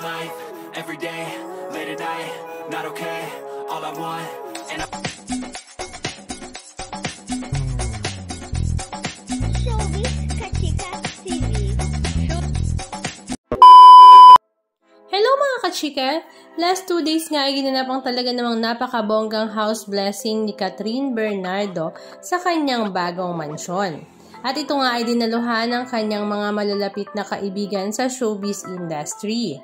life, every day, late at night, not okay, all I want, and I... Showbiz Kachika TV. Hello mga kachika! Last 2 days nga ay ginanapang talaga namang napakabonggang house blessing ni Catherine Bernardo sa kanyang bagong mansyon. At ito nga ay dinaluhan ng kanyang mga malalapit na kaibigan sa showbiz industry.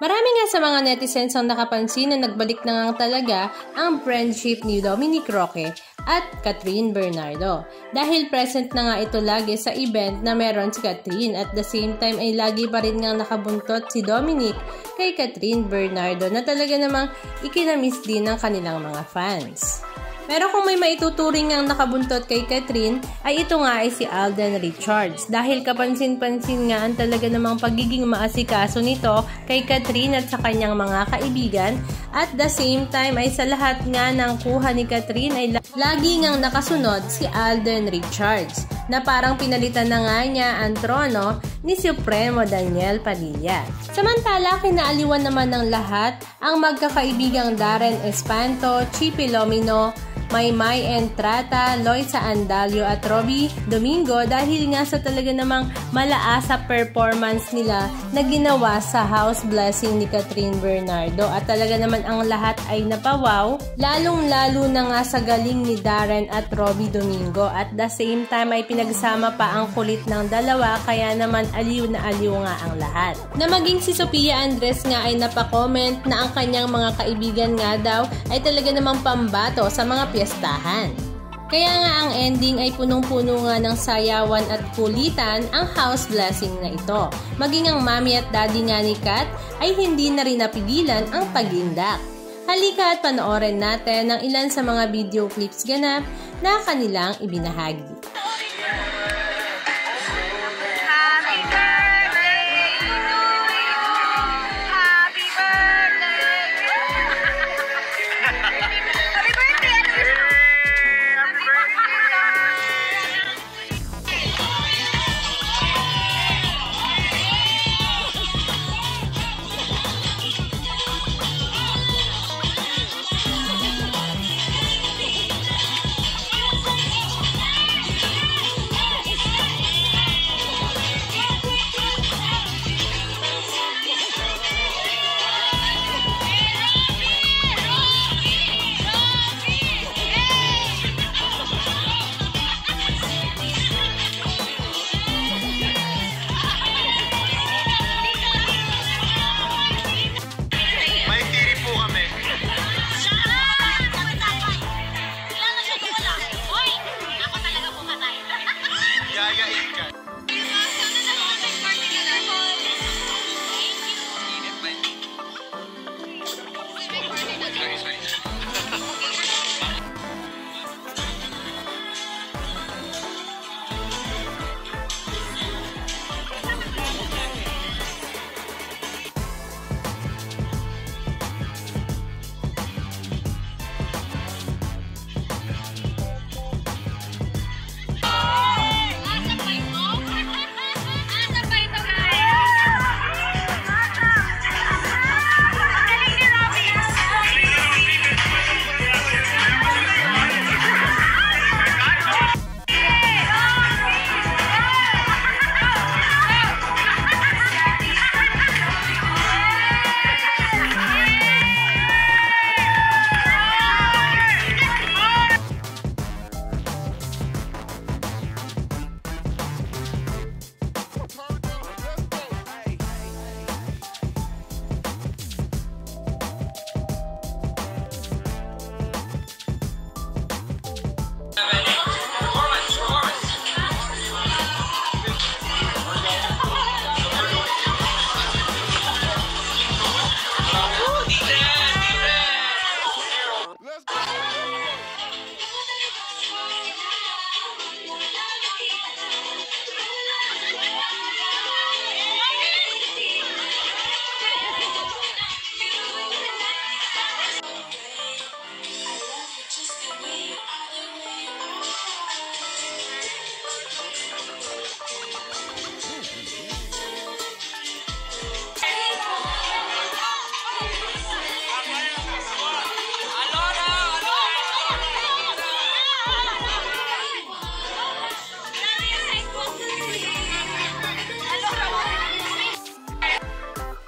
Marami nga sa mga netizens ang nakapansin na nagbalik na nga talaga ang friendship ni Dominic Roque at Catherine Bernardo. Dahil present na nga ito lagi sa event na meron si Catherine at the same time ay lagi pa rin nga nakabuntot si Dominic kay Catherine Bernardo na talaga namang ikinamiss din ng kanilang mga fans. Pero kung may maituturing ang nakabuntot kay Catherine, ay ito nga ay si Alden Richards. Dahil kapansin-pansin nga ang talaga namang pagiging maasikaso nito kay Catherine at sa kanyang mga kaibigan. At the same time ay sa lahat nga ng kuha ni Catherine ay lagi ngang nakasunod si Alden Richards. Na parang pinalitan na nga niya ang trono ni Supremo Daniel Padilla. Samantala, kinaaliwan naman ng lahat ang magkakaibigang Darren Espanto, Chippy Lomino, Maymay Entrata, Loisa Andalio at Robbie Domingo dahil nga sa talaga namang malaasa performance nila na ginawa sa house blessing ni Catherine Bernardo at talaga naman ang lahat ay napawaw, lalong-lalo na nga sa galing ni Darren at Robbie Domingo at the same time ay pinagsama pa ang kulit ng dalawa kaya naman aliw na aliw nga ang lahat. Na maging si Sophia Andres nga ay napakomment na ang kanyang mga kaibigan nga daw ay talaga namang pambato sa mga piyestahan. Kaya nga ang ending ay punong-puno nga ng sayawan at kulitan ang house blessing na ito. Maging ang mami at daddy nga ni Kat ay hindi na rin napigilan ang pagindak. Halika at panoorin natin ang ilan sa mga video clips ganap na kanilang ibinahagi.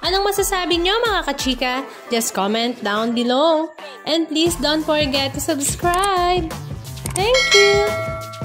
Anong masasabi nyo mga kachika? Just comment down below. And please don't forget to subscribe. Thank you!